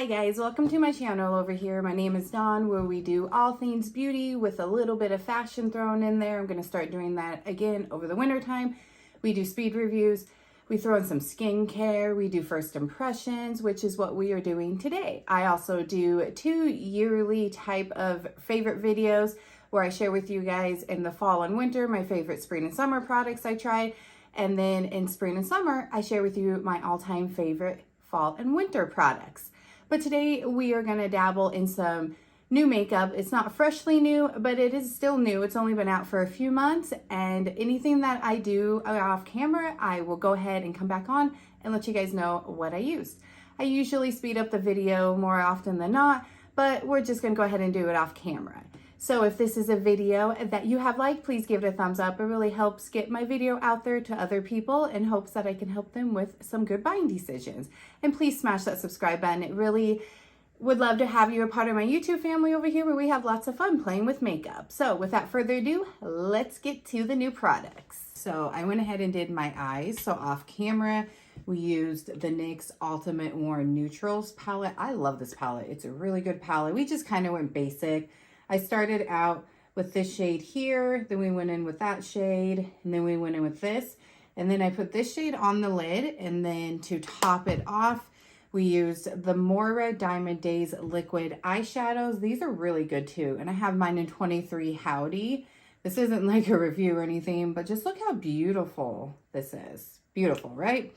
guys, welcome to my channel over here. My name is Dawn, where we do all things beauty with a little bit of fashion thrown in there. I'm going to start doing that again over the winter time. We do speed reviews, we throw in some skincare, we do first impressions, which is what we are doing today. I also do 2 yearly type of favorite videos where I share with you guys in the fall and winter my favorite spring and summer products I tried. And then in spring and summer, I share with you my all-time favorite fall and winter products. But today we are going to dabble in some new makeup. It's not freshly new, but it is still new. It's only been out for a few months, and anything that I do off camera, I will go ahead and come back on and let you guys know what I used. I usually speed up the video more often than not, but we're just going to go ahead and do it off camera. So if this is a video that you have liked, please give it a thumbs up. It really helps get my video out there to other people in hopes that I can help them with some good buying decisions. And please smash that subscribe button. It really would love to have you a part of my YouTube family over here where we have lots of fun playing with makeup. So without further ado, let's get to the new products. So I went ahead and did my eyes. So off camera, we used the NYX Ultimate Worn Neutrals palette. I love this palette. It's a really good palette. We just kind of went basic. I started out with this shade here, then we went in with that shade, and then we went in with this. And then I put this shade on the lid, and then to top it off, we used the Moira Diamond Days liquid eyeshadows. These are really good too, and I have mine in 23 Howdy. This isn't like a review or anything, but just look how beautiful this is. Beautiful, right?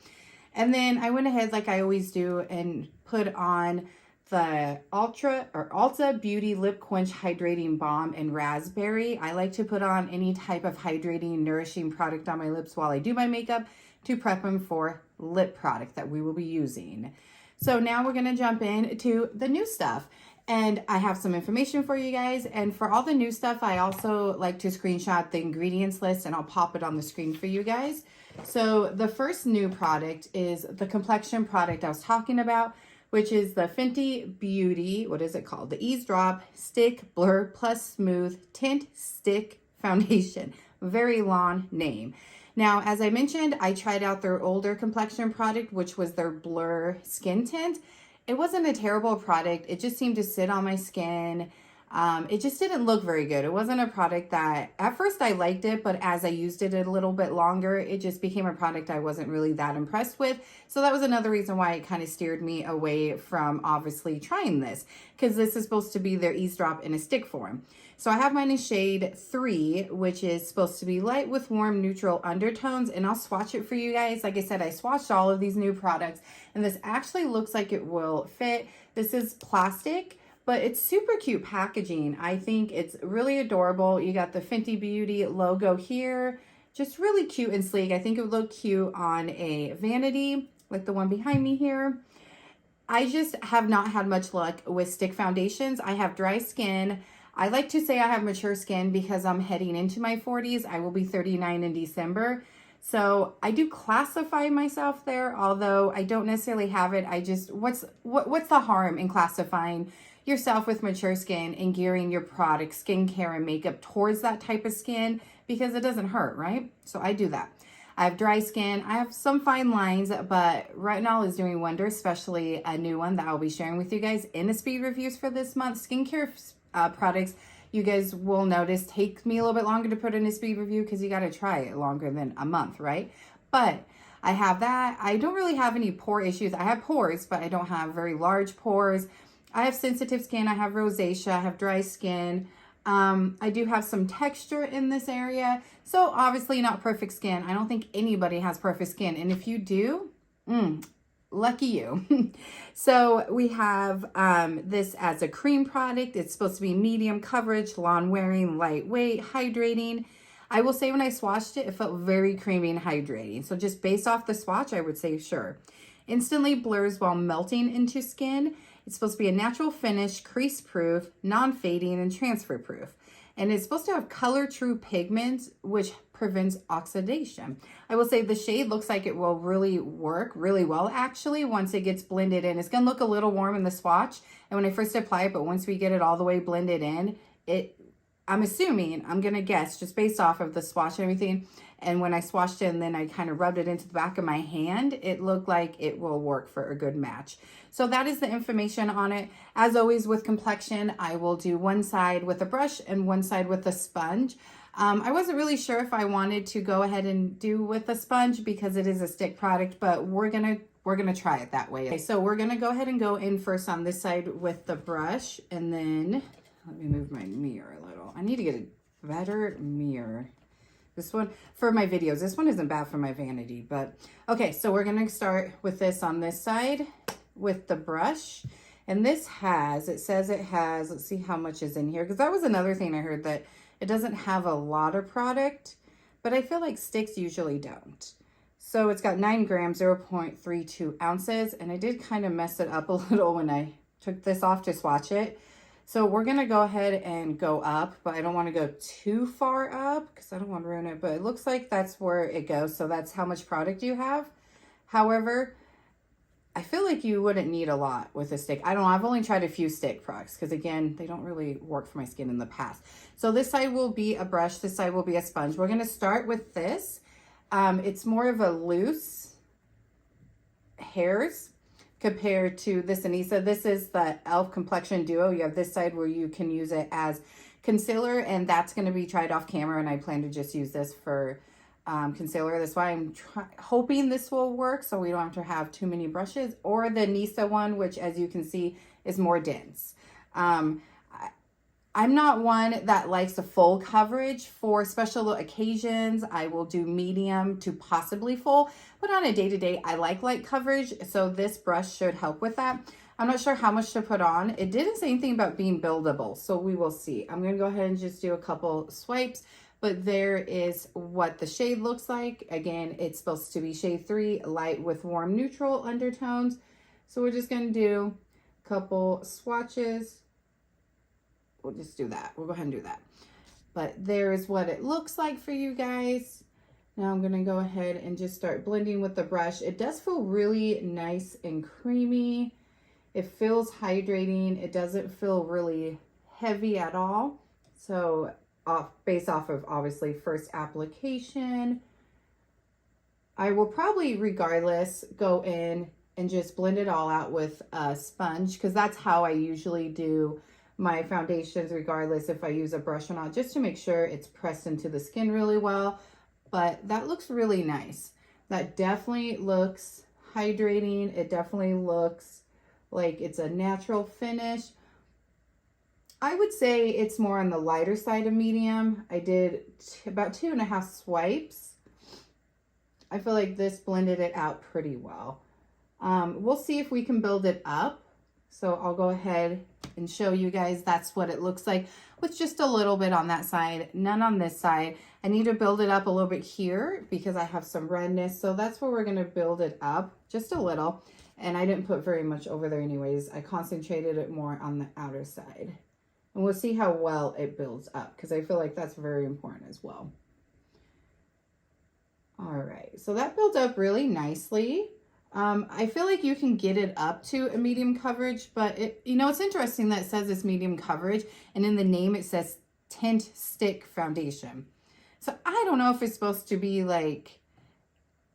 And then I went ahead like I always do and put on the Ulta Beauty Lip Quench Hydrating Balm in Raspberry. I like to put on any type of hydrating, nourishing product on my lips while I do my makeup to prep them for lip product that we will be using. So now we're going to jump into the new stuff. And I have some information for you guys. And for all the new stuff, I also like to screenshot the ingredients list and I'll pop it on the screen for you guys. So the first new product is the complexion product I was talking about, which is the Fenty Beauty, what is it called? The Eaze Drop Stick Blur Plus Smooth Tint Stick Foundation. Very long name. Now, as I mentioned, I tried out their older complexion product, which was their Blur Skin Tint. It wasn't a terrible product. It just seemed to sit on my skin. It just didn't look very good. It wasn't a product that, at first I liked it, but as I used it a little bit longer, it just became a product I wasn't really that impressed with. So that was another reason why it kind of steered me away from obviously trying this, because this is supposed to be their Eaze Drop in a stick form. So I have mine in shade 3, which is supposed to be light with warm neutral undertones, and I'll swatch it for you guys. Like I said, I swatched all of these new products, and this actually looks like it will fit. This is plastic, but it's super cute packaging. I think it's really adorable. You got the Fenty Beauty logo here. Just really cute and sleek. I think it would look cute on a vanity, like the one behind me here. I just have not had much luck with stick foundations. I have dry skin. I like to say I have mature skin because I'm heading into my 40s. I will be 39 in December. So I do classify myself there, although I don't necessarily have it. I just, what's the harm in classifying yourself with mature skin and gearing your product, skincare, and makeup towards that type of skin, because it doesn't hurt, right? So I do that. I have dry skin. I have some fine lines, but Retinol is doing wonders, especially a new one that I'll be sharing with you guys in the speed reviews for this month. Skincare products, you guys will notice, take me a little bit longer to put in a speed review because you got to try it longer than a month, right? But I have that. I don't really have any pore issues. I have pores, but I don't have very large pores. I have sensitive skin, I have rosacea, I have dry skin. I do have some texture in this area. So obviously not perfect skin. I don't think anybody has perfect skin. And if you do, lucky you. So we have this as a cream product. It's supposed to be medium coverage, lawn wearing, lightweight, hydrating. I will say when I swatched it, it felt very creamy and hydrating. So just based off the swatch, I would say sure. Instantly blurs while melting into skin. It's supposed to be a natural finish, crease-proof, non-fading, and transfer-proof. And it's supposed to have color-true pigments, which prevents oxidation. I will say the shade looks like it will really work really well, actually, once it gets blended in. It's going to look a little warm in the swatch, and when I first apply it, but once we get it all the way blended in, it I'm assuming, I'm going to guess just based off of the swatch and everything. And when I swatched it and then I kind of rubbed it into the back of my hand, it looked like it will work for a good match. So that is the information on it. As always with complexion, I will do one side with a brush and one side with a sponge. I wasn't really sure if I wanted to go ahead and do with a sponge because it is a stick product, but we're gonna try it that way. Okay, so we're gonna go ahead and go in first on this side with the brush, and then let me move my mirror a little. I need to get a better mirror. This one, for my videos, this one isn't bad for my vanity, but okay, so we're gonna start with this on this side with the brush. And this has, it says it has, let's see how much is in here, because that was another thing I heard, that it doesn't have a lot of product, but I feel like sticks usually don't. So it's got 9 grams, 0.32 ounces, and I did kind of mess it up a little when I took this off to swatch it. So we're gonna go ahead and go up, but I don't wanna go too far up because I don't wanna ruin it, but it looks like that's where it goes. So that's how much product you have. However, I feel like you wouldn't need a lot with a stick. I don't know, I've only tried a few stick products because again, they don't really work for my skin in the past. So this side will be a brush, this side will be a sponge. We're gonna start with this. It's more of a loose hairs compared to this Eaze. This is the e.l.f. Complexion Duo. You have this side where you can use it as concealer, and that's gonna be tried off camera, and I plan to just use this for concealer. That's why I'm hoping this will work so we don't have to have too many brushes, or the Eaze one, which as you can see is more dense. I'm not one that likes a full coverage. For special occasions, I will do medium to possibly full, but on a day-to-day, I like light coverage, so this brush should help with that. I'm not sure how much to put on. It didn't say anything about being buildable, so we will see. I'm gonna go ahead and just do a couple swipes, but there is what the shade looks like. Again, it's supposed to be shade 3, light with warm neutral undertones. So we're just gonna do a couple swatches. We'll just do that. We'll go ahead and do that. But there's what it looks like for you guys. Now I'm gonna go ahead and just start blending with the brush. It does feel really nice and creamy. It feels hydrating. It doesn't feel really heavy at all. So based off of obviously first application, I will probably regardless go in and just blend it all out with a sponge, because that's how I usually do my foundations, regardless if I use a brush or not, just to make sure it's pressed into the skin really well. But that looks really nice. That definitely looks hydrating. It definitely looks like it's a natural finish. I would say it's more on the lighter side of medium. I did about 2.5 swipes. I feel like this blended it out pretty well. We'll see if we can build it up. So I'll go ahead and show you guys that's what it looks like with just a little bit on that side, none on this side. I need to build it up a little bit here because I have some redness. So that's where we're gonna build it up just a little. And I didn't put very much over there anyways. I concentrated it more on the outer side. And we'll see how well it builds up because I feel like that's very important as well. All right, so that built up really nicely. I feel like you can get it up to a medium coverage, but it's interesting that it says it's medium coverage and in the name it says tint stick foundation. So I don't know if it's supposed to be like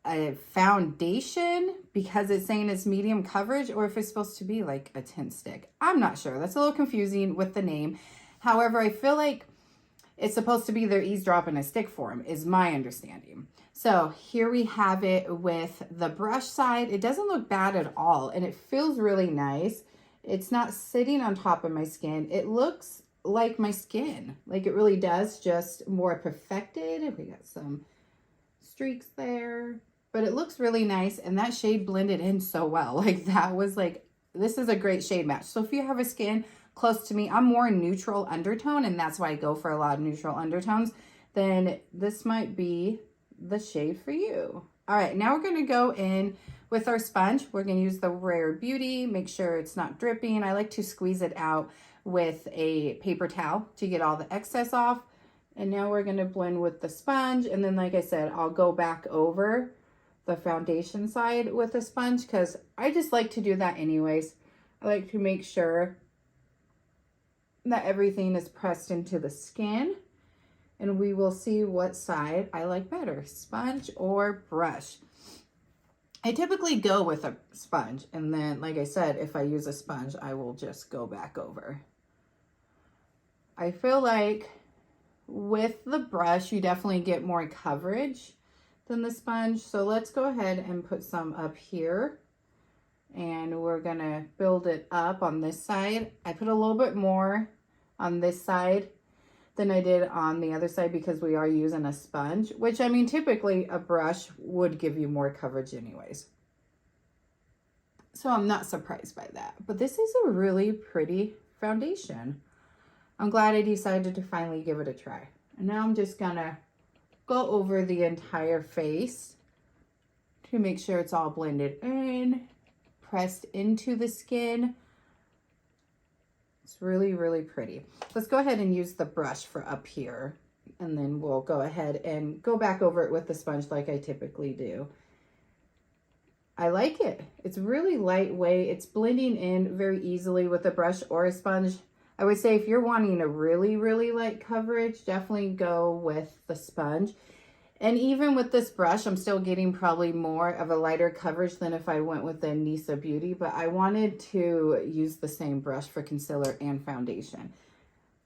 a foundation because it's saying it's medium coverage, or if it's supposed to be like a tint stick. I'm not sure. That's a little confusing with the name. However, I feel like it's supposed to be their Eaze drop in a stick form is my understanding. So here we have it with the brush side. It doesn't look bad at all, and it feels really nice. It's not sitting on top of my skin. It looks like my skin, like it really does, just more perfected. We got some streaks there, but it looks really nice, and that shade blended in so well. Like that was like, this is a great shade match. So if you have a skin close to me, I'm more neutral undertone, and that's why I go for a lot of neutral undertones, then this might be the shade for you. All right, now we're gonna go in with our sponge. We're gonna use the Rare Beauty, make sure it's not dripping. I like to squeeze it out with a paper towel to get all the excess off. And now we're gonna blend with the sponge. And then like I said, I'll go back over the foundation side with a sponge because I just like to do that anyways. I like to make sure that everything is pressed into the skin, and we will see what side I like better, sponge or brush. I typically go with a sponge, and then, like I said, if I use a sponge, I will just go back over. I feel like with the brush, you definitely get more coverage than the sponge. So let's go ahead and put some up here, and we're gonna build it up on this side. I put a little bit more on this side than I did on the other side because we are using a sponge, which, I mean, typically a brush would give you more coverage anyways. So I'm not surprised by that, but this is a really pretty foundation. I'm glad I decided to finally give it a try. And now I'm just gonna go over the entire face to make sure it's all blended in, pressed into the skin. It's really, really pretty. Let's go ahead and use the brush for up here, and then we'll go ahead and go back over it with the sponge like I typically do. I like it. It's really lightweight. It's blending in very easily with a brush or a sponge. I would say if you're wanting a really, really light coverage, definitely go with the sponge. And even with this brush, I'm still getting probably more of a lighter coverage than if I went with the Gxve Beauty, but I wanted to use the same brush for concealer and foundation.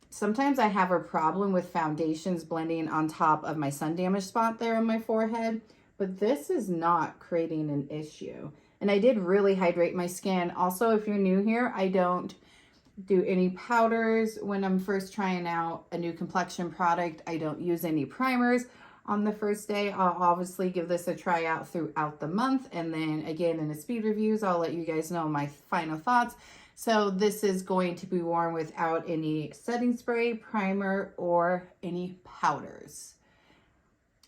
Sometimes I have a problem with foundations blending on top of my sun damage spot there on my forehead, but this is not creating an issue. And I did really hydrate my skin. Also, if you're new here, I don't do any powders when I'm first trying out a new complexion product. I don't use any primers on the first day. I'll obviously give this a try out throughout the month, and then again in the speed reviews I'll let you guys know my final thoughts. So this is going to be worn without any setting spray, primer, or any powders.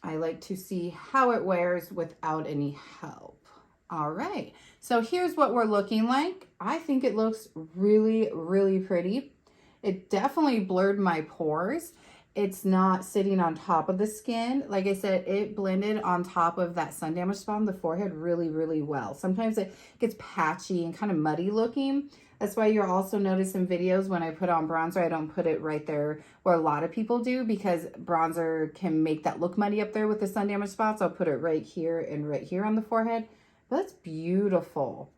I like to see how it wears without any help. All right, so here's what we're looking like. I think it looks really, really pretty. It definitely blurred my pores. It's not sitting on top of the skin. Like I said, it blended on top of that sun damage spot on the forehead really, really well. Sometimes it gets patchy and kind of muddy looking. That's why you're also noticing videos when I put on bronzer, I don't put it right there where a lot of people do, because bronzer can make that look muddy up there with the sun damage spots. I'll put it right here and right here on the forehead. But that's beautiful.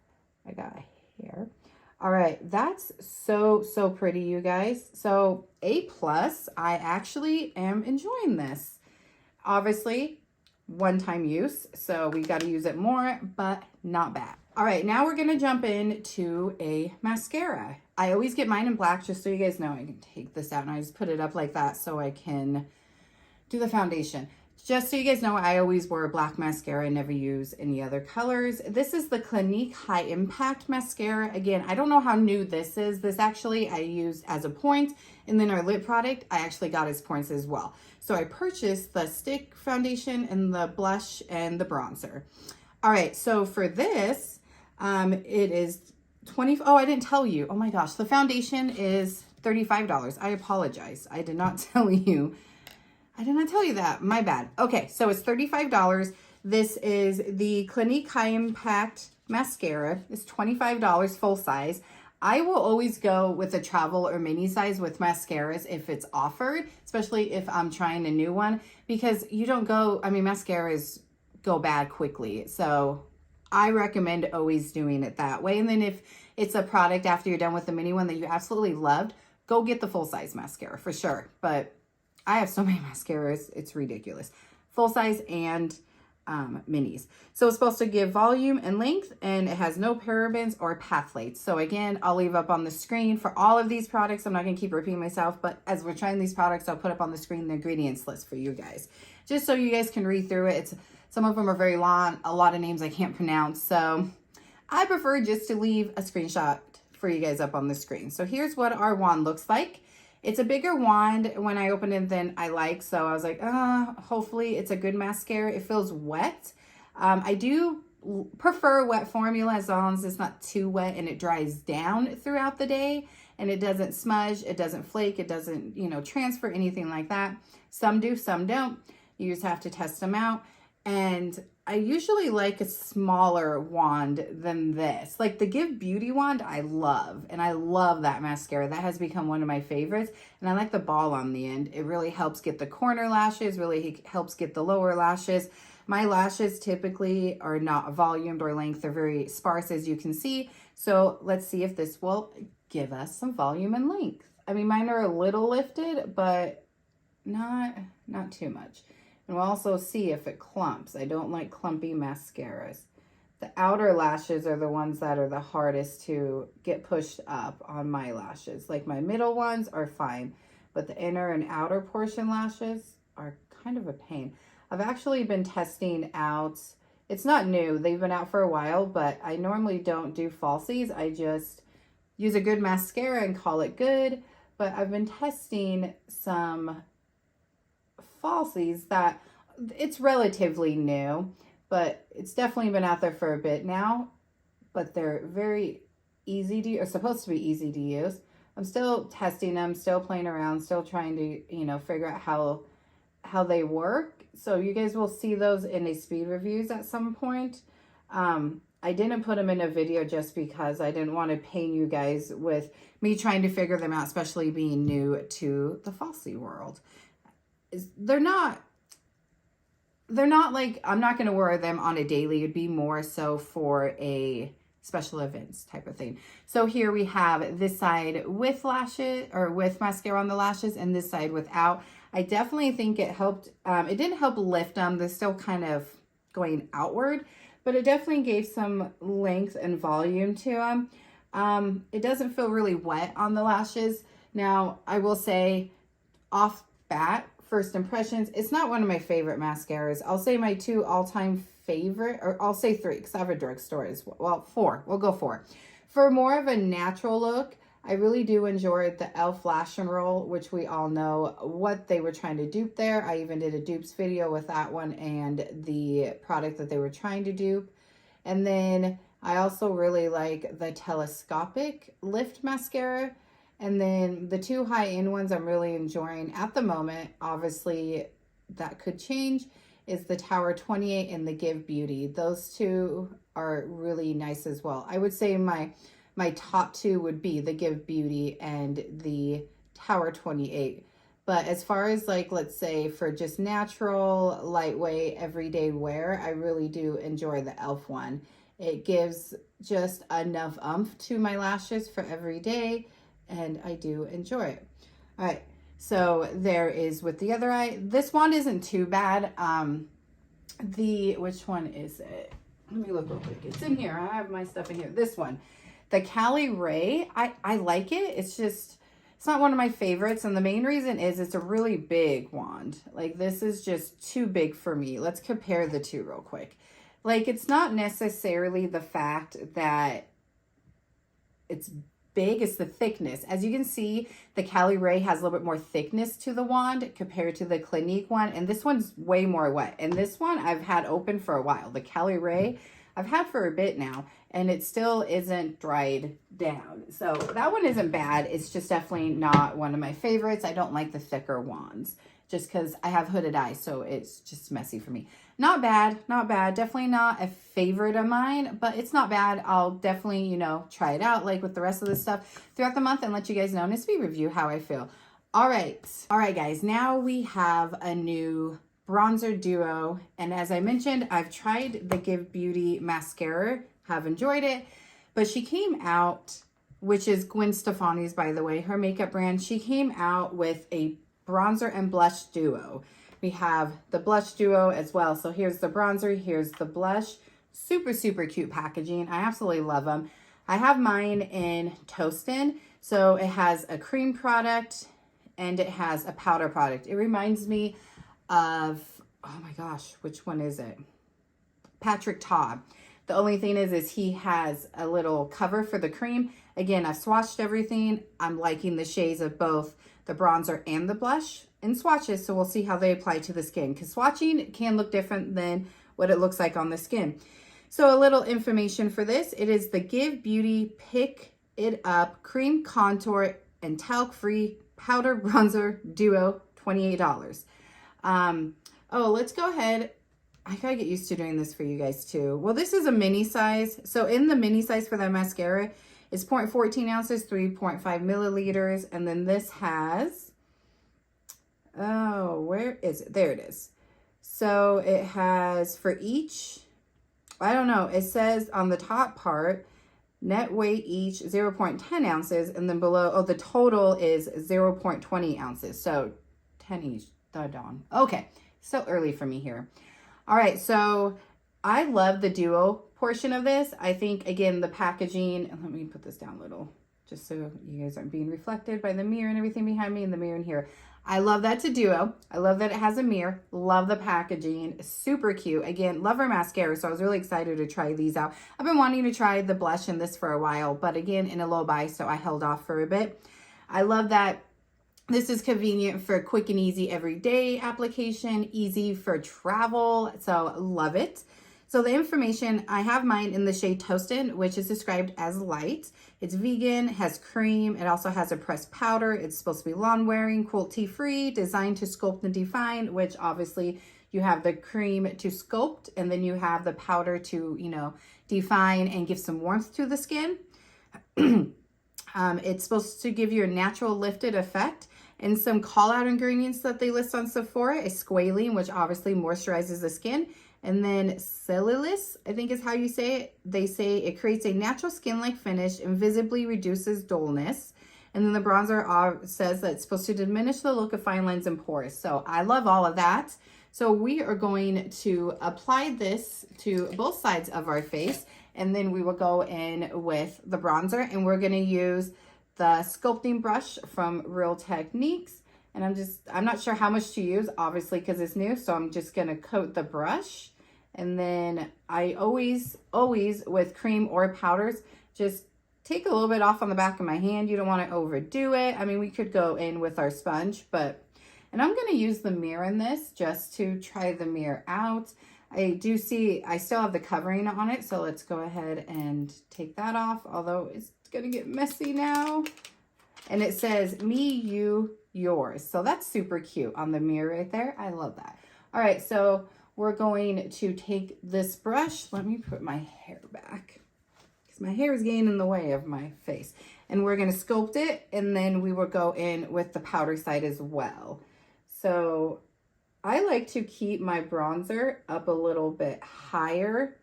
I got hair. All right, that's so, so pretty, you guys. So A+, I actually am enjoying this. Obviously, one-time use, so we got to use it more, but not bad. All right, now we're going to jump into a mascara. I always get mine in black, just so you guys know. I can take this out, and I just put it up like that so I can do the foundation. Just so you guys know, I always wear a black mascara. I never use any other colors. This is the Clinique High Impact Mascara. Again, I don't know how new this is. This actually I used as a point, and then our lip product I actually got as points as well. So I purchased the stick foundation and the blush and the bronzer. All right, so for this, it is oh, I didn't tell you. Oh my gosh, the foundation is $35. I apologize. I did not tell you. I did not tell you that. My bad. Okay, so it's $35. This is the Clinique High Impact Mascara. It's $25 full size. I will always go with a travel or mini size with mascaras if it's offered, especially if I'm trying a new one, because you don't go, I mean, mascaras go bad quickly. So I recommend always doing it that way. And then if it's a product after you're done with the mini one that you absolutely loved, go get the full size mascara for sure. But I have so many mascaras, it's ridiculous. Full size and minis. So it's supposed to give volume and length, and it has no parabens or phthalates. So again, I'll leave up on the screen for all of these products. I'm not gonna keep repeating myself, but as we're trying these products, I'll put up on the screen the ingredients list for you guys, just so you guys can read through it. Some of them are very long, a lot of names I can't pronounce. So I prefer just to leave a screenshot for you guys up on the screen. So here's what our wand looks like. It's a bigger wand when I opened it than I like, so I was like, hopefully it's a good mascara. It feels wet. I do prefer wet formula as long as it's not too wet and it dries down throughout the day and it doesn't smudge, it doesn't flake, it doesn't, transfer, anything like that. Some do, some don't. You just have to test them out. And I usually like a smaller wand than this. Like the Gxve Beauty wand, I love. And I love that mascara. That has become one of my favorites. And I like the ball on the end. It really helps get the corner lashes, really helps get the lower lashes. My lashes typically are not volumed or length. They're very sparse, as you can see. So let's see if this will give us some volume and length. I mean, mine are a little lifted, but not too much. And we'll also see if it clumps. I don't like clumpy mascaras. The outer lashes are the ones that are the hardest to get pushed up on my lashes. Like my middle ones are fine, but the inner and outer portion lashes are kind of a pain. I've actually been testing out, it's not new, they've been out for a while, but I normally don't do falsies. I just use a good mascara and call it good. But I've been testing some falsies that it's relatively new, but it's definitely been out there for a bit now, but they're very easy to, or supposed to be easy to use. I'm still testing them, still playing around, still trying to, you know, figure out how they work. So you guys will see those in a speed reviews at some point. I didn't put them in a video just because I didn't want to pain you guys with me trying to figure them out, especially being new to the falsie world. They're not like, I'm not going to wear them on a daily. It'd be more so for a special events type of thing. So here we have this side with lashes, or with mascara on the lashes, and this side without. I definitely think it helped. It didn't help lift them. They're still kind of going outward, but it definitely gave some length and volume to them. It doesn't feel really wet on the lashes. Now, I will say off bat, first impressions, it's not one of my favorite mascaras. I'll say my two all-time favorite, or I'll say three because I have a drugstore as well. Well, four. We'll go four. For more of a natural look, I really do enjoy the e.l.f. Lash and Roll, which we all know what they were trying to dupe there. I even did a dupes video with that one and the product that they were trying to dupe. And then I also really like the Telescopic Lift Mascara. And then the two high-end ones I'm really enjoying at the moment, obviously that could change, is the Tower 28 and the Gxve Beauty. Those two are really nice as well. I would say my top two would be the Gxve Beauty and the Tower 28. But as far as like, let's say for just natural, lightweight, everyday wear, I really do enjoy the e.l.f. one. It gives just enough oomph to my lashes for every day, and I do enjoy it. All right, so there is with the other eye. This one isn't too bad. Which one is it? Let me look real quick. It's in here. I have my stuff in here. This one. The Cali Ray, I like it. It's just, it's not one of my favorites. And the main reason is it's a really big wand. Like this is just too big for me. Let's compare the two real quick. Like it's not necessarily the fact that it's big, it's the thickness. As you can see, the Cali Ray has a little bit more thickness to the wand compared to the Clinique one. And this one's way more wet. And this one I've had open for a while. The Cali Ray I've had for a bit now, and it still isn't dried down. So that one isn't bad. It's just definitely not one of my favorites. I don't like the thicker wands just because I have hooded eyes, so it's just messy for me. Not bad, not bad. Definitely not a favorite of mine, but it's not bad. I'll definitely, you know, try it out like with the rest of this stuff throughout the month and let you guys know in a speed review how I feel. All right, guys, now we have a new bronzer duo, and as I mentioned, I've tried the Gxve Beauty mascara, have enjoyed it, but she came out, which is Gwen Stefani's, by the way, her makeup brand. She came out with a bronzer and blush duo. We have the blush duo as well. So here's the bronzer, here's the blush. Super, super cute packaging. I absolutely love them. I have mine in Toastin. So it has a cream product and it has a powder product. It reminds me of, oh my gosh, which one is it? Patrick Ta. The only thing is he has a little cover for the cream. Again, I've swatched everything. I'm liking the shades of both the bronzer and the blush in swatches, so we'll see how they apply to the skin, because swatching can look different than what it looks like on the skin. So a little information for this, it is the Gxve Beauty Pick It Up Cream Contour and Talc Free Powder Bronzer Duo, $28. Oh, let's go ahead I gotta get used to doing this for you guys too. Well, this is a mini size. So in the mini size for the mascara, it's 0.14 ounces, 3.5 milliliters. And then this has, oh, where is it? There it is. So it has for each, I don't know, it says on the top part, net weight each 0.10 ounces. And then below, oh, the total is 0.20 ounces. So 10 each, dawn. Okay, so early for me here. All right, so I love the duo portion of this. I think, again, the packaging, and let me put this down a little, just so you guys aren't being reflected by the mirror and everything behind me and the mirror in here. I love that it's a duo. I love that it has a mirror. Love the packaging. Super cute. Again, love our mascara, so I was really excited to try these out. I've been wanting to try the blush in this for a while, but again, in a low buy, so I held off for a bit. I love that this is convenient for quick and easy everyday application, easy for travel, so love it. So the information, I have mine in the shade Toasted, which is described as light. It's vegan, has cream, it also has a pressed powder. It's supposed to be lawn wearing, cruelty-free, designed to sculpt and define, which obviously you have the cream to sculpt, and then you have the powder to, you know, define and give some warmth to the skin. It's supposed to give you a natural lifted effect. And some call out ingredients that they list on Sephora is squalene, which obviously moisturizes the skin. And then cellulose, I think is how you say it. They say it creates a natural skin-like finish and visibly reduces dullness. And then the bronzer says that it's supposed to diminish the look of fine lines and pores. So I love all of that. So we are going to apply this to both sides of our face. And then we will go in with the bronzer, and we're going to use the sculpting brush from Real Techniques. And I'm not sure how much to use, obviously, because it's new. So I'm just going to coat the brush. And then I always with cream or powders, just take a little bit off on the back of my hand. You don't want to overdo it. I mean, we could go in with our sponge, and I'm going to use the mirror in this just to try the mirror out. I do see, I still have the covering on it. So let's go ahead and take that off, although it's going to get messy now. And it says me, you, yours. So that's super cute on the mirror right there. I love that. All right, so we're going to take this brush. Let me put my hair back because my hair is getting in the way of my face. And we're going to sculpt it, and then we will go in with the powder side as well. So I like to keep my bronzer up a little bit higher,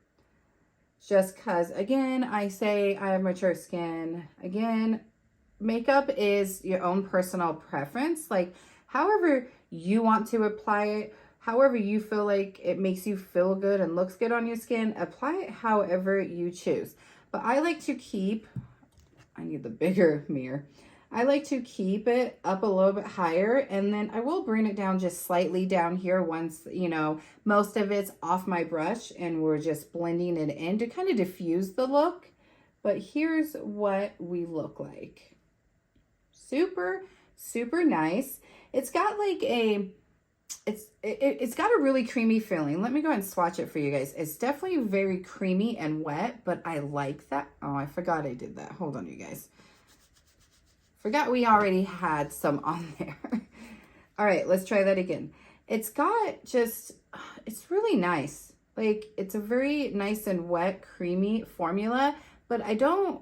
just because, again, I say I have mature skin. Again, makeup is your own personal preference. Like, however you want to apply it, however you feel like it makes you feel good and looks good on your skin, apply it however you choose. But I like to keep, I need the bigger mirror. I like to keep it up a little bit higher, and then I will bring it down just slightly down here once, you know, most of it's off my brush, and we're just blending it in to kind of diffuse the look. But here's what we look like. Super, super nice. It's got like a, it's got a really creamy feeling. Let me go ahead and swatch it for you guys. It's definitely very creamy and wet, but I like that. Oh, I forgot I did that. Hold on, you guys. Forgot we already had some on there. All right, let's try that again. It's got just, it's really nice. Like, it's a very nice and wet, creamy formula, but I don't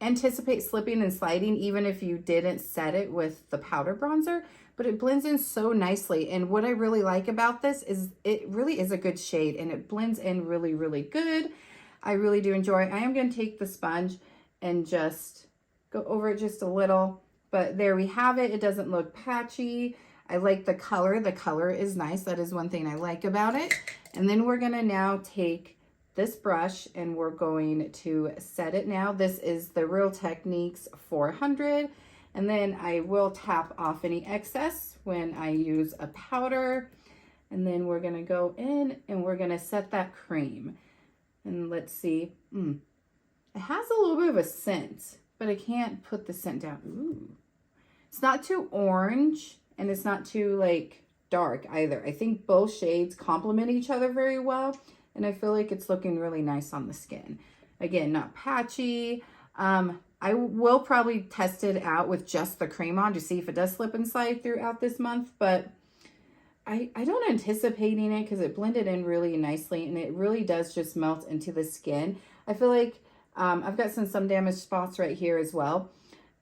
anticipate slipping and sliding even if you didn't set it with the powder bronzer, but it blends in so nicely. And what I really like about this is it really is a good shade, and it blends in really, really good. I really do enjoy it. I am going to take the sponge and just go over it just a little, but there we have it. It doesn't look patchy. I like the color. The color is nice. That is one thing I like about it. And then we're gonna now take this brush and we're going to set it now. This is the Real Techniques 400. And then I will tap off any excess when I use a powder. And then we're gonna go in and we're gonna set that cream. And let's see, it has a little bit of a scent, but I can't put the scent down. Ooh. It's not too orange, and it's not too like dark either. I think both shades complement each other very well, and I feel like it's looking really nice on the skin. Again, not patchy. I will probably test it out with just the cream on to see if it does slip and slide throughout this month, but I don't anticipating it because it blended in really nicely and it really does just melt into the skin. I feel like I've got some damaged spots right here as well.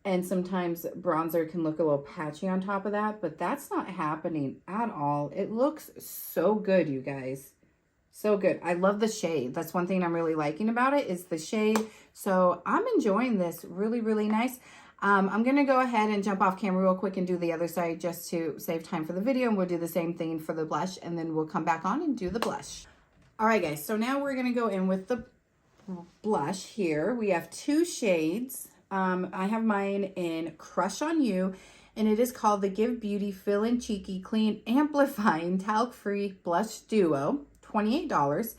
And sometimes bronzer can look a little patchy on top of that, but that's not happening at all. It looks so good, you guys. So good. I love the shade. That's one thing I'm really liking about it is the shade. So I'm enjoying this really, really nice. I'm going to go ahead and jump off camera real quick and do the other side just to save time for the video. And we'll do the same thing for the blush and then we'll come back on and do the blush. All right, guys. So now we're going to go in with the blush here. We have two shades. I have mine in Crush on You, and it is called the Gxve Beauty Feelin Cheeky Clean Amplifying Talc-Free Blush Duo, $28.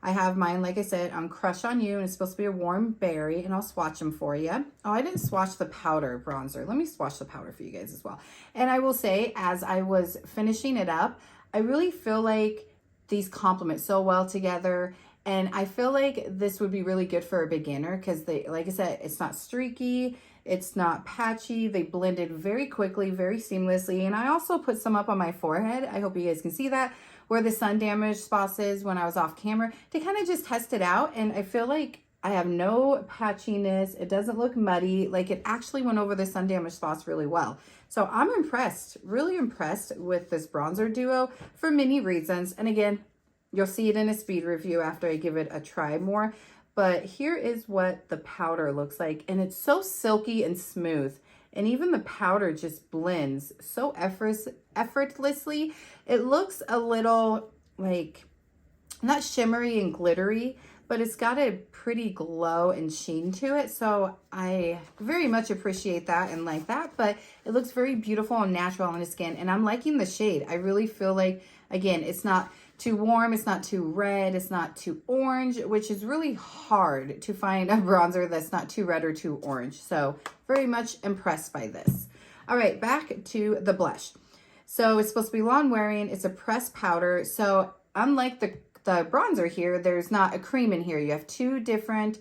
I have mine, like I said, on Crush on You, and it's supposed to be a warm berry, and I'll swatch them for you. Oh, I didn't swatch the powder bronzer. Let me swatch the powder for you guys as well. And I will say, as I was finishing it up, I really feel like these complement so well together. And I feel like this would be really good for a beginner because they, like I said, it's not streaky, it's not patchy. They blended very quickly, very seamlessly. And I also put some up on my forehead. I hope you guys can see that, where the sun damaged spots is when I was off camera, to kind of just test it out. And I feel like I have no patchiness. It doesn't look muddy. Like it actually went over the sun damaged spots really well. So I'm impressed, really impressed with this bronzer duo for many reasons. And again, you'll see it in a speed review after I give it a try more. But here is what the powder looks like. And it's so silky and smooth. And even the powder just blends so effortlessly. It looks a little like, not shimmery and glittery, but it's got a pretty glow and sheen to it. So I very much appreciate that and like that. But it looks very beautiful and natural on the skin. And I'm liking the shade. I really feel like, again, it's not too warm, it's not too red, it's not too orange, which is really hard to find a bronzer that's not too red or too orange. So very much impressed by this. All right, back to the blush. So it's supposed to be lawn wearing, it's a pressed powder. So unlike the bronzer here, there's not a cream in here. You have two different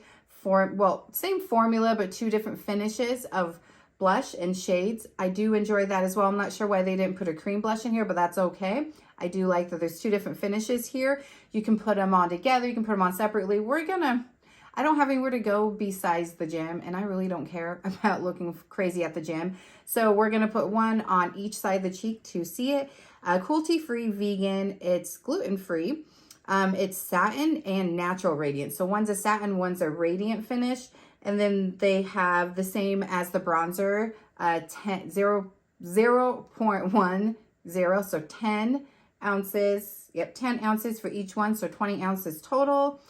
same formula, but two different finishes of blush and shades. I do enjoy that as well. I'm not sure why they didn't put a cream blush in here, but that's okay. I do like that there's two different finishes here. You can put them on together. You can put them on separately. I don't have anywhere to go besides the gym, and I really don't care about looking crazy at the gym. So we're going to put one on each side of the cheek to see it. Cruelty-free, vegan. It's gluten-free. It's satin and natural radiant. So one's a satin, one's a radiant finish. And then they have the same as the bronzer, 0.10, so 10 ounces. Yep, 10 ounces for each one, so 20 ounces total.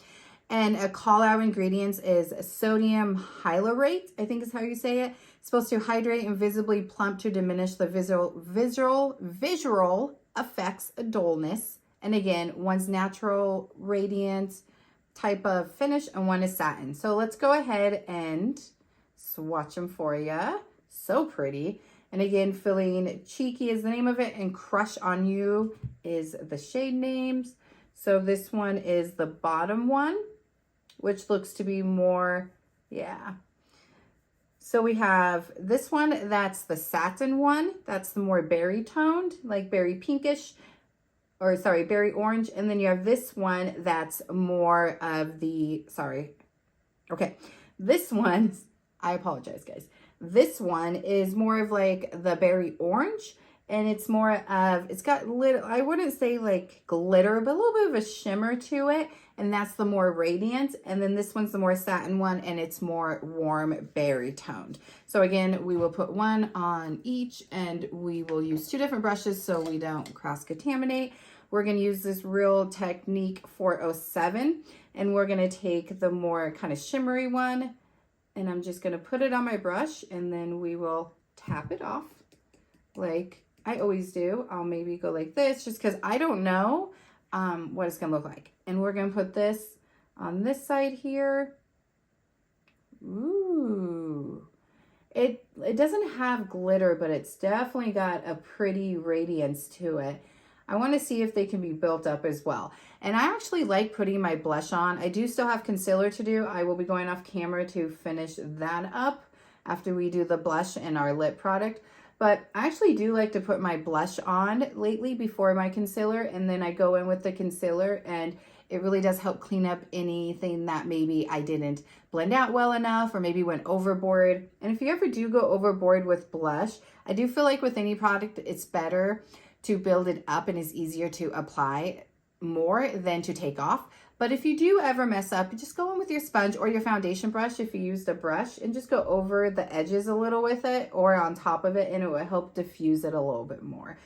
And a call out ingredients is sodium hyalurate, I think is how you say it. It's supposed to hydrate and visibly plump to diminish the visual effects of dullness. And again, one's natural radiant type of finish and one is satin. So let's go ahead and swatch them for you. So pretty. And again, Feeling Cheeky is the name of it, and Crush on You is the shade names. So this one is the bottom one, which looks to be more, yeah. So we have this one, that's the satin one. That's the more berry toned, like berry pinkish, or sorry, berry orange. And then you have this one that's more of the, this one, I apologize, guys. This one is more of like the berry orange, and it's more of, it's got little, I wouldn't say like glitter, but a little bit of a shimmer to it. And that's the more radiant. And then this one's the more satin one, and it's more warm berry toned. So again, we will put one on each, and we will use two different brushes so we don't cross contaminate. We're going to use this Real Technique 407, and we're going to take the more kind of shimmery one, and I'm just going to put it on my brush, and then we will tap it off like I always do. I'll maybe go like this just because I don't know what it's going to look like. And we're going to put this on this side here. Ooh. It doesn't have glitter, but it's definitely got a pretty radiance to it. I want to see if they can be built up as well. And I actually like putting my blush on. I do still have concealer to do. I will be going off camera to finish that up after we do the blush and our lip product. But I actually do like to put my blush on lately before my concealer, and then I go in with the concealer, and it really does help clean up anything that maybe I didn't blend out well enough or maybe went overboard. And if you ever do go overboard with blush, I do feel like with any product, it's better to build it up and is easier to apply more than to take off. But if you do ever mess up, you just go in with your sponge or your foundation brush if you used a brush and just go over the edges a little with it or on top of it, and it will help diffuse it a little bit more.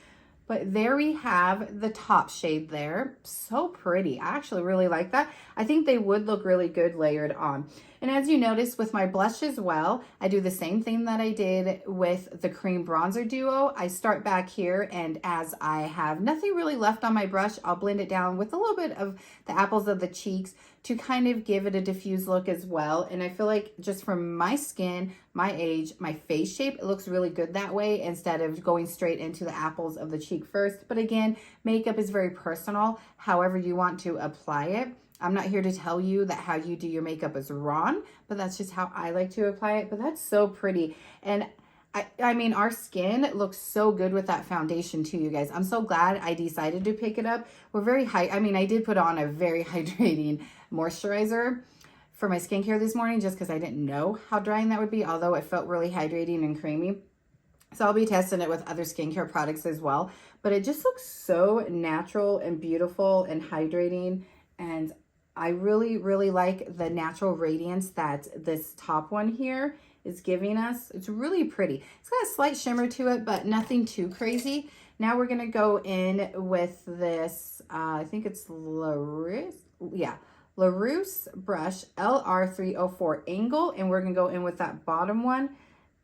But there we have the top shade there. So pretty. I actually really like that. I think they would look really good layered on. And as you notice with my blush as well, I do the same thing that I did with the cream bronzer duo. I start back here, and as I have nothing really left on my brush, I'll blend it down with a little bit of the apples of the cheeks to kind of give it a diffused look as well. And I feel like just from my skin, my age, my face shape, it looks really good that way instead of going straight into the apples of the cheek first. But again, makeup is very personal, however you want to apply it. I'm not here to tell you that how you do your makeup is wrong, but that's just how I like to apply it. But that's so pretty. And I mean, our skin looks so good with that foundation too, you guys. I'm so glad I decided to pick it up. We're very high. I mean, I did put on a very hydrating moisturizer for my skincare this morning just because I didn't know how drying that would be, although it felt really hydrating and creamy. So I'll be testing it with other skincare products as well. But it just looks so natural and beautiful and hydrating. And I really, really like the natural radiance that this top one here is giving us. It's really pretty. It's got a slight shimmer to it, but nothing too crazy. Now we're going to go in with this, I think it's LaRousse, yeah, LaRousse brush LR304 angle. And we're going to go in with that bottom one.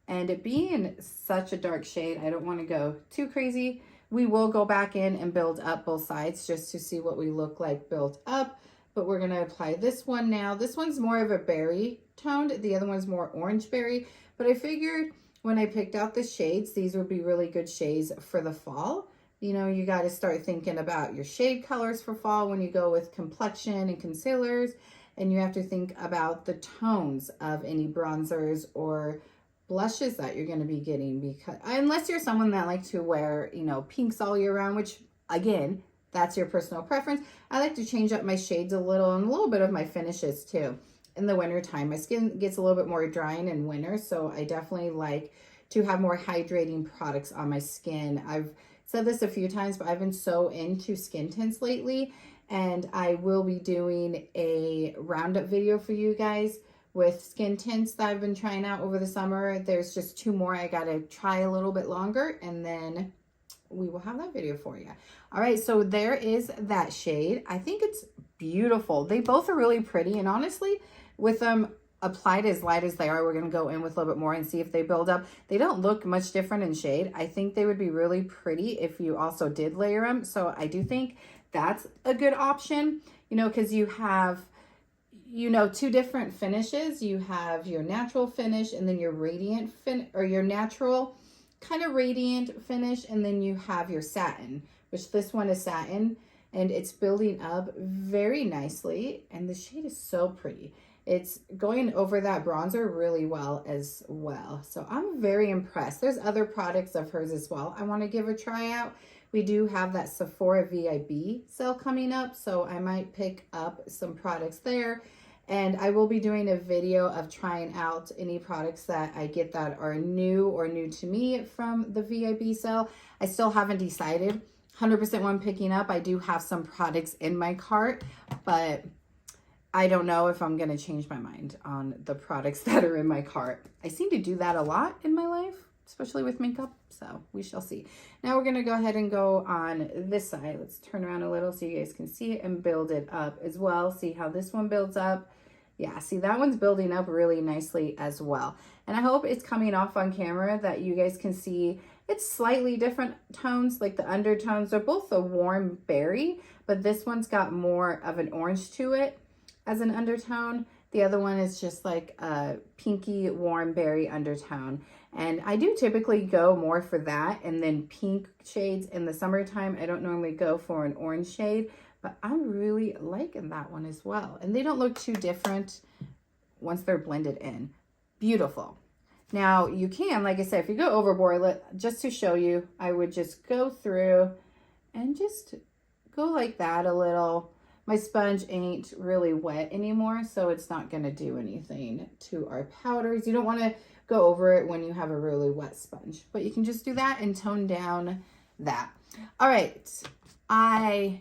And it being such a dark shade, I don't want to go too crazy. We will go back in and build up both sides just to see what we look like built up. But we're going to apply this one now. This one's more of a berry toned. The other one's more orange berry. But I figured when I picked out the shades, these would be really good shades for the fall. You know, you got to start thinking about your shade colors for fall when you go with complexion and concealers. And you have to think about the tones of any bronzers or blushes that you're going to be getting, because unless you're someone that likes to wear, you know, pinks all year round, which again, that's your personal preference. I like to change up my shades a little and a little bit of my finishes too. In the winter time, my skin gets a little bit more drying in winter, so I definitely like to have more hydrating products on my skin. I've said this a few times, but I've been so into skin tints lately, and I will be doing a roundup video for you guys with skin tints that I've been trying out over the summer. There's just 2 more I gotta try a little bit longer, and then we will have that video for you. All right, so there is that shade. I think it's beautiful. They both are really pretty, and honestly, with them applied as light as they are, we're gonna go in with a little bit more and see if they build up. They don't look much different in shade. I think they would be really pretty if you also did layer them. So I do think that's a good option, you know, because you have, you know, 2 different finishes. You have your natural finish and then your radiant or your natural kind of radiant finish, and then you have your satin, which this one is satin, and it's building up very nicely, and the shade is so pretty. It's going over that bronzer really well as well. So I'm very impressed. There's other products of hers as well I want to give a try out. We do have that Sephora VIB sale coming up, so I might pick up some products there. And I will be doing a video of trying out any products that I get that are new or new to me from the VIB sale. I still haven't decided 100% what I'm picking up. I do have some products in my cart, but I don't know if I'm going to change my mind on the products that are in my cart. I seem to do that a lot in my life, especially with makeup, so we shall see. Now we're going to go ahead and go on this side. Let's turn around a little so you guys can see it and build it up as well. See how this one builds up. Yeah, see, that one's building up really nicely as well. And I hope it's coming off on camera that you guys can see it's slightly different tones, like the undertones are both a warm berry, but this one's got more of an orange to it as an undertone. The other one is just like a pinky warm berry undertone. And I do typically go more for that, and then pink shades in the summertime. I don't normally go for an orange shade, but I'm really liking that one as well. And they don't look too different once they're blended in. Beautiful. Now you can, like I said, if you go overboard, just to show you, I would just go through and just go like that a little. My sponge ain't really wet anymore, so it's not gonna do anything to our powders. You don't wanna go over it when you have a really wet sponge, but you can just do that and tone down that. All right, I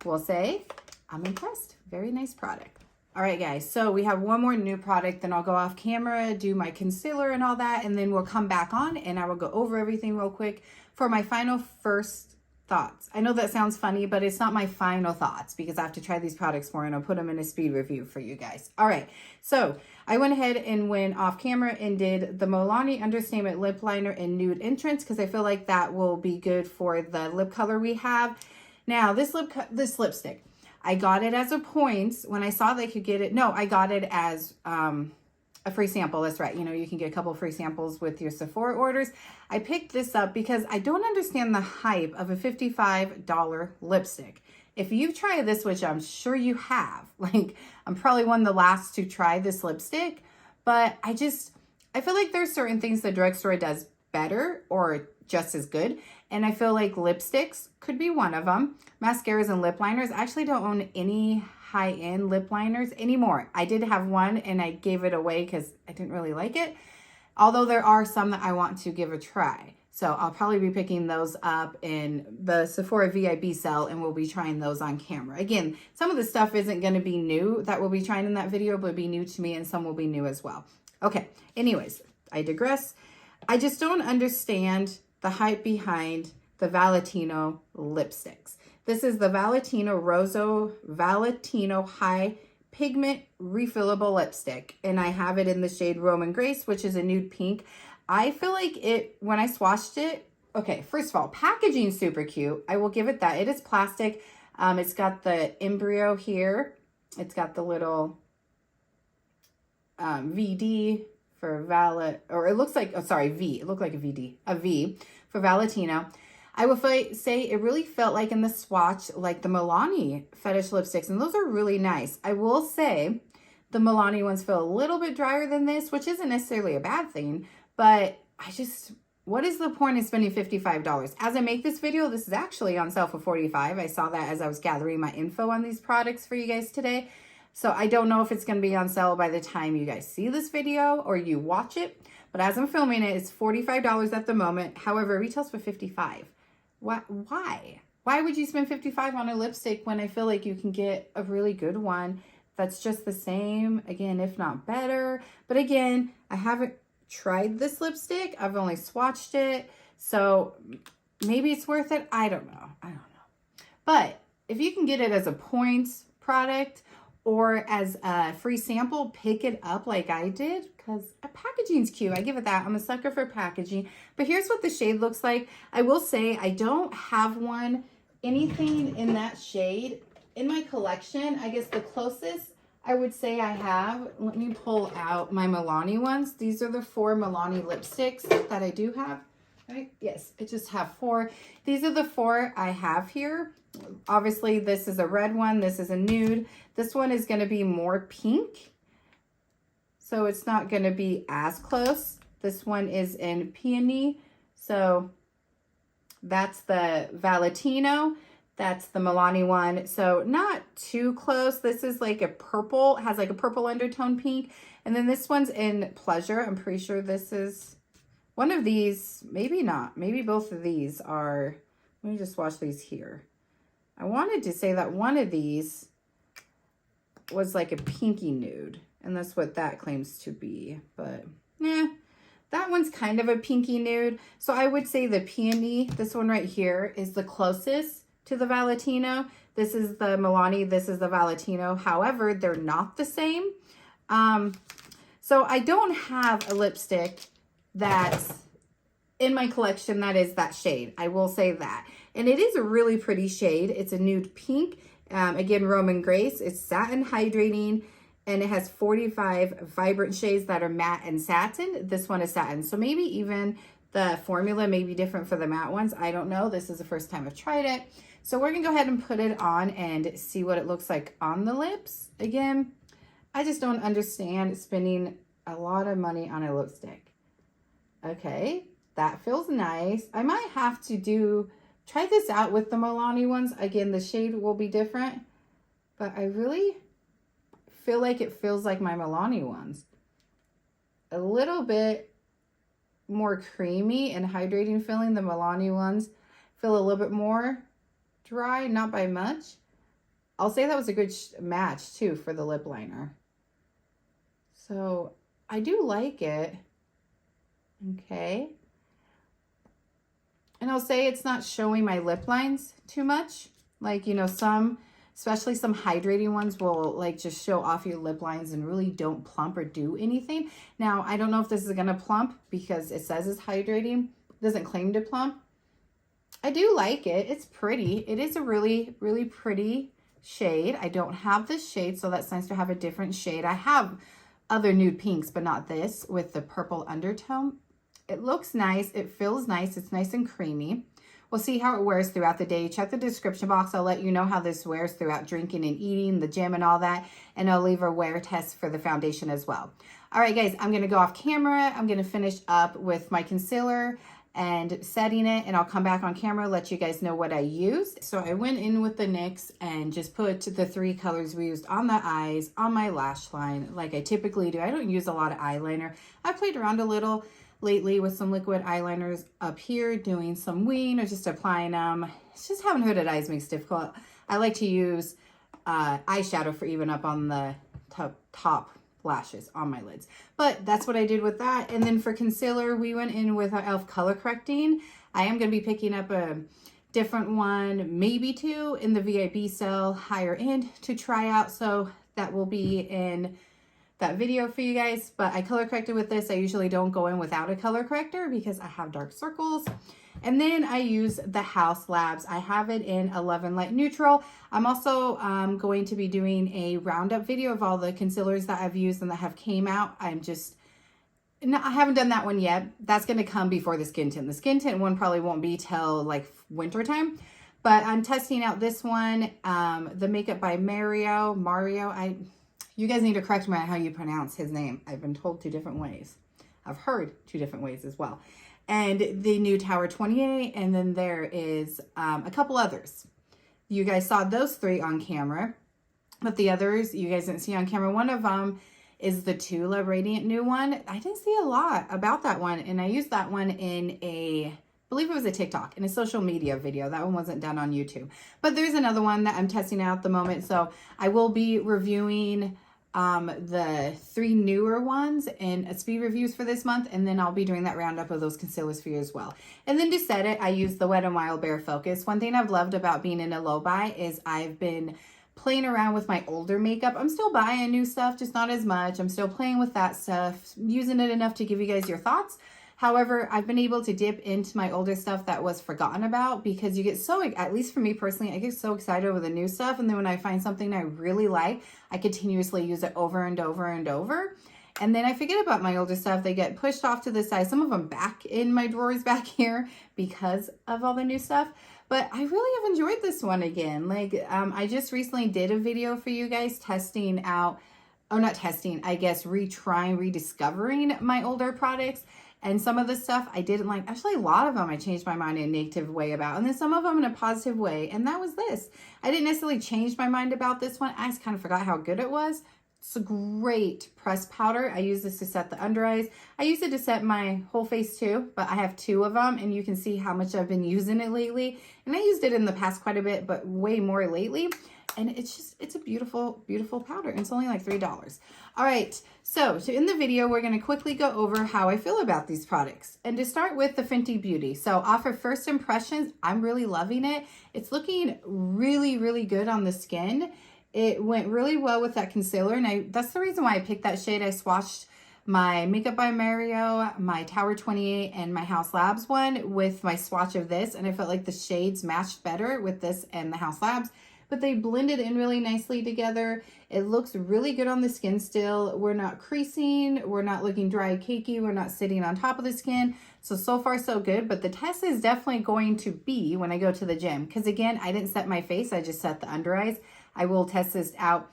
will say I'm impressed. Very nice product. All right, guys, so we have one more new product, then I'll go off camera, do my concealer and all that, and then we'll come back on and I will go over everything real quick for my final first thoughts. I know that sounds funny, but it's not my final thoughts because I have to try these products more and I'll put them in a speed review for you guys. All right, so I went ahead and went off camera and did the Milani Understatement Lip Liner in Nude Entrance because I feel like that will be good for the lip color we have. Now, this lipstick, I got it as a points when I saw they could get it. No, I got it as a free sample. That's right. You know, you can get a couple free samples with your Sephora orders. I picked this up because I don't understand the hype of a $55 lipstick. If you've tried this, which I'm sure you have, like I'm probably one of the last to try this lipstick, but I feel like there's certain things the drugstore does better or just as good. And I feel like lipsticks could be one of them. Mascaras and lip liners. I actually don't own any high-end lip liners anymore. I did have one and I gave it away because I didn't really like it. Although there are some that I want to give a try. So I'll probably be picking those up in the Sephora VIB sale and we'll be trying those on camera. Again, some of the stuff isn't going to be new that we'll be trying in that video, but be new to me and some will be new as well. Okay, anyways, I digress. I just don't understand the hype behind the Valentino lipsticks. This is the Valentino Rosso Valentino High Pigment Refillable Lipstick. And I have it in the shade Roman Grace, which is a nude pink. I feel like when I swatched it, okay, first of all, packaging super cute. I will give it that. It is plastic. It's got the embryo here. It's got the little VD for or it looks like, oh, sorry, V. It looked like a V for Valentino. I will say it really felt like in the swatch, like the Milani Fetish lipsticks, and those are really nice. I will say the Milani ones feel a little bit drier than this, which isn't necessarily a bad thing, but what is the point of spending $55? As I make this video, this is actually on sale for $45. I saw that as I was gathering my info on these products for you guys today. So I don't know if it's going to be on sale by the time you guys see this video or you watch it. But as I'm filming it, it's $45 at the moment. However, it retails for $55. Why? Why would you spend $55 on a lipstick when I feel like you can get a really good one that's just the same, again, if not better? But again, I haven't tried this lipstick. I've only swatched it. So maybe it's worth it. I don't know. But if you can get it as a points product or as a free sample, pick it up like I did because packaging's cute. I give it that. I'm a sucker for packaging. But here's what the shade looks like. I will say I don't have anything in that shade in my collection. I guess the closest I would say I have, let me pull out my Milani ones. These are the 4 Milani lipsticks that I do have. Right? Yes, I just have 4. These are the 4 I have here. Obviously, this is a red one. This is a nude. This one is going to be more pink. So it's not going to be as close. This one is in peony. So that's the Valentino. That's the Milani one. So not too close. This is like a purple. It has like a purple undertone pink. And then this one's in Pleasure. I'm pretty sure this is one of these. Maybe not. Maybe both of these are. Let me just swatch these here. I wanted to say that one of these was like a pinky nude. And that's what that claims to be. But yeah, that one's kind of a pinky nude. So I would say the peony, this one right here, is the closest to the Valentino. This is the Milani, this is the Valentino. However, they're not the same. So I don't have a lipstick that's in my collection that is that shade. I will say that. And it is a really pretty shade. It's a nude pink. Again, Roman Grace. It's satin hydrating. And it has 45 vibrant shades that are matte and satin. This one is satin. So maybe even the formula may be different for the matte ones. I don't know. This is the first time I've tried it. So we're going to go ahead and put it on and see what it looks like on the lips. Again, I just don't understand spending a lot of money on a lipstick. Okay, that feels nice. I might have to try this out with the Milani ones. Again, the shade will be different, but I really feel like it feels like my Milani ones. A little bit more creamy and hydrating feeling. The Milani ones feel a little bit more dry, not by much. I'll say that was a good match too for the lip liner. So I do like it. Okay. And I'll say it's not showing my lip lines too much. Like, you know, some, especially some hydrating ones will like just show off your lip lines and really don't plump or do anything. Now, I don't know if this is gonna plump because it says it's hydrating. It doesn't claim to plump. I do like it. It's pretty. It is a really, really pretty shade. I don't have this shade, so that's nice to have a different shade. I have other nude pinks, but not this with the purple undertone. It looks nice. It feels nice. It's nice and creamy. We'll see how it wears throughout the day. Check the description box. I'll let you know how this wears throughout drinking and eating, the gym and all that. And I'll leave a wear test for the foundation as well. All right, guys, I'm going to go off camera. I'm going to finish up with my concealer and setting it, and I'll come back on camera, let you guys know what I used. So I went in with the NYX and just put the 3 colors we used on the eyes, on my lash line, like I typically do. I don't use a lot of eyeliner. I played around a little lately with some liquid eyeliners up here, doing some wing or just applying them. It's just having hooded eyes makes it difficult. I like to use eyeshadow for even up on the top lashes on my lids. But that's what I did with that. And then for concealer, we went in with our e.l.f. color correcting. I am going to be picking up a different one, maybe 2 in the VIB sale, higher end to try out. So that will be in that video for you guys. But I color corrected with this. I usually don't go in without a color corrector because I have dark circles. And then I use the Haus Labs. I have it in 11 Light Neutral. I'm also going to be doing a roundup video of all the concealers that I've used and that have came out. I haven't done that one yet. That's going to come before the skin tint. The skin tint one probably won't be till like winter time. But I'm testing out this one, the Makeup by Mario. You guys need to correct me on how you pronounce his name. I've been told 2 different ways. I've heard 2 different ways as well. And the new Tower 28, and then there is a couple others. You guys saw those 3 on camera, but the others you guys didn't see on camera. One of them is the Tula Radiant new one. I didn't see a lot about that one, and I used that one in I believe it was a TikTok, in a social media video. That one wasn't done on YouTube. But there's another one that I'm testing out at the moment, so I will be reviewing the 3 newer ones in speed reviews for this month, and then I'll be doing that roundup of those concealers for you as well. And then to set it, I use the Wet n Wild Bare Focus. One thing I've loved about being in a low buy is I've been playing around with my older makeup. I'm still buying new stuff, just not as much. I'm still playing with that stuff, using it enough to give you guys your thoughts. However, I've been able to dip into my older stuff that was forgotten about, because you get so, at least for me personally, I get so excited over the new stuff. And then when I find something I really like, I continuously use it over and over and over. And then I forget about my older stuff. They get pushed off to the side. Some of them back in my drawers back here because of all the new stuff. But I really have enjoyed this one again. Like, I just recently did a video for you guys testing out, oh, not testing, I guess retrying, rediscovering my older products. And some of the stuff I didn't like. Actually, a lot of them I changed my mind in a negative way about. And then some of them in a positive way. And that was this. I didn't necessarily change my mind about this one. I just kind of forgot how good it was. It's a great pressed powder. I use this to set the under eyes. I use it to set my whole face too. But I have 2 of them. And you can see how much I've been using it lately. And I used it in the past quite a bit, but way more lately. And it's a beautiful, beautiful powder. It's only like $3. All right, so in the video, we're gonna quickly go over how I feel about these products. And to start with the Fenty Beauty. So off of first impressions, I'm really loving it. It's looking really, really good on the skin. It went really well with that concealer. And that's the reason why I picked that shade. I swatched my Makeup by Mario, my Tower 28, and my Haus Labs one with my swatch of this. And I felt like the shades matched better with this and the Haus Labs. But they blended in really nicely together. It looks really good on the skin still. We're not creasing. We're not looking dry, cakey. We're not sitting on top of the skin. So far, so good. But the test is definitely going to be when I go to the gym. Because again, I didn't set my face. I just set the under eyes. I will test this out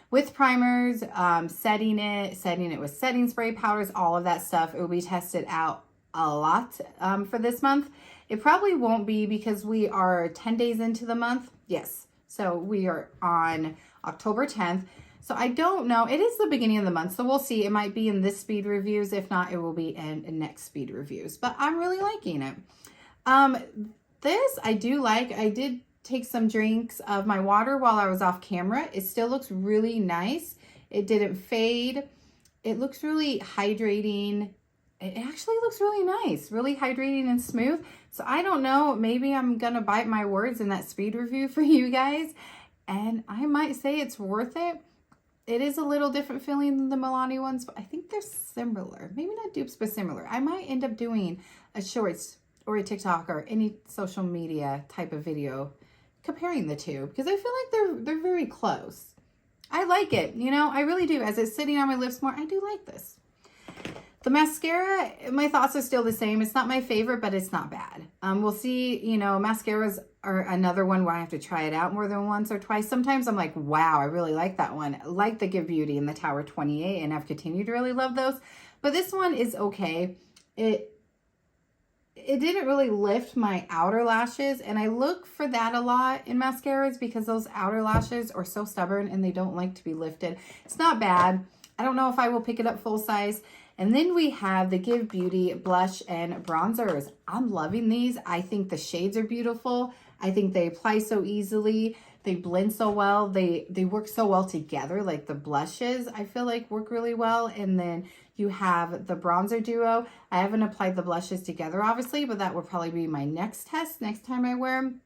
with primers, setting it with setting spray powders, all of that stuff. It will be tested out a lot for this month. It probably won't be because we are 10 days into the month. Yes, so we are on October 10th. So I don't know. It is the beginning of the month, so we'll see. It might be in this speed reviews. If not, it will be in next speed reviews. But I'm really liking it. This I do like. I did take some drinks of my water while I was off camera. It still looks really nice. It didn't fade. It looks really hydrating. It actually looks really nice, really hydrating and smooth. So I don't know, maybe I'm gonna bite my words in that speed review for you guys, and I might say it's worth it. It is a little different feeling than the Milani ones, but I think they're similar. Maybe not dupes, but similar. I might end up doing a shorts or a TikTok or any social media type of video comparing the two, because I feel like they're very close. I like it, you know, I really do. As it's sitting on my lips more, I do like this. The mascara, my thoughts are still the same. It's not my favorite, but it's not bad. We'll see, you know, mascaras are another one where I have to try it out more than once or twice. Sometimes I'm like, wow, I really like that one. I like the Gxve Beauty and the Tower 28, and I've continued to really love those. But this one is okay. It didn't really lift my outer lashes, and I look for that a lot in mascaras because those outer lashes are so stubborn and they don't like to be lifted. It's not bad. I don't know if I will pick it up full size. And then we have the Gxve Beauty blush and bronzers. I'm loving these. I think the shades are beautiful. I think they apply so easily. They blend so well. They work so well together. Like the blushes, I feel like work really well. And then you have the bronzer duo. I haven't applied the blushes together, obviously, but that will probably be my next test next time I wear them,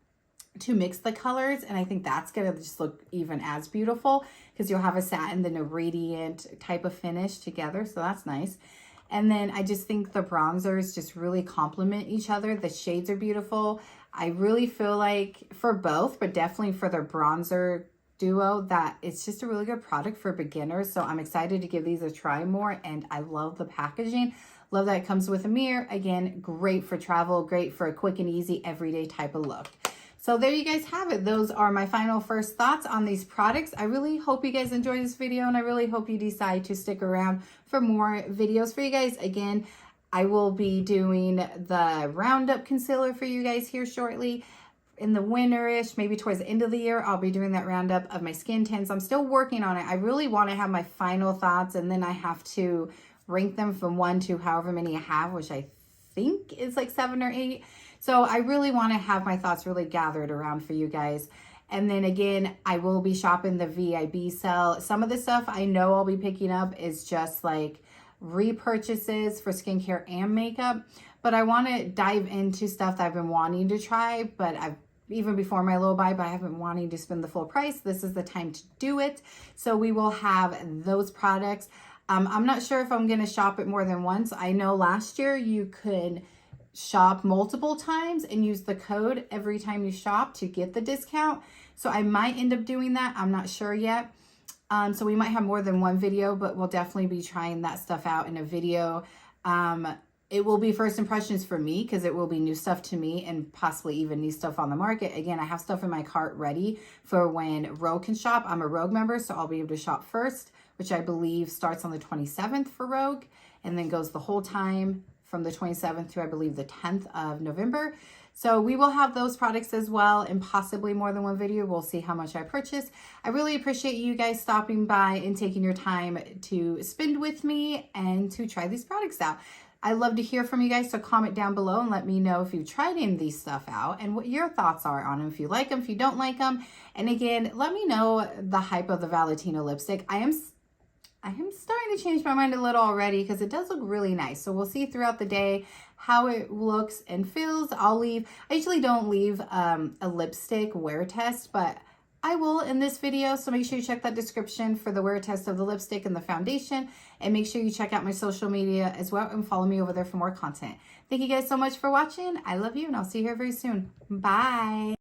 to mix the colors. And I think that's gonna just look even as beautiful because you'll have a satin then a radiant type of finish together, so that's nice. And then I just think the bronzers just really complement each other. The shades are beautiful. I really feel like for both, but definitely for the bronzer duo, that it's just a really good product for beginners. So I'm excited to give these a try more, and I love the packaging. Love that it comes with a mirror. Again, great for travel, great for a quick and easy everyday type of look. So there you guys have it. Those are my final first thoughts on these products. I really hope you guys enjoyed this video, and I really hope you decide to stick around for more videos for you guys. Again, I will be doing the Roundup concealer for you guys here shortly. In the winterish, maybe towards the end of the year, I'll be doing that roundup of my skin tints. I'm still working on it. I really want to have my final thoughts, and then I have to rank them from 1 to however many I have, which I think is like 7 or 8. So I really want to have my thoughts really gathered around for you guys. And then again, I will be shopping the VIB sale. Some of the stuff I know I'll be picking up is just like repurchases for skincare and makeup. But I want to dive into stuff that I've been wanting to try, but even before my low buy, but I haven't wanting to spend the full price. This is the time to do it. So we will have those products. I'm not sure if I'm going to shop it more than once. I know last year you could shop multiple times and use the code every time you shop to get the discount. So I might end up doing that. I'm not sure yet. So we might have more than one video, but we'll definitely be trying that stuff out in a video. It will be first impressions for me because it will be new stuff to me and possibly even new stuff on the market. Again, I have stuff in my cart ready for when Rogue can shop. I'm a Rogue member, so I'll be able to shop first, which I believe starts on the 27th for Rogue and then goes the whole time from the 27th to I believe the 10th of November. So we will have those products as well and possibly more than one video. We'll see how much I purchase. I really appreciate you guys stopping by and taking your time to spend with me and to try these products out. I love to hear from you guys, so comment down below and let me know if you've tried any of these stuff out and what your thoughts are on them, if you like them, if you don't like them. And again, let me know the hype of the Valentino lipstick. I am starting to change my mind a little already because it does look really nice. So we'll see throughout the day how it looks and feels. I usually don't leave a lipstick wear test, but I will in this video. So make sure you check that description for the wear test of the lipstick and the foundation. And make sure you check out my social media as well and follow me over there for more content. Thank you guys so much for watching. I love you, and I'll see you here very soon. Bye.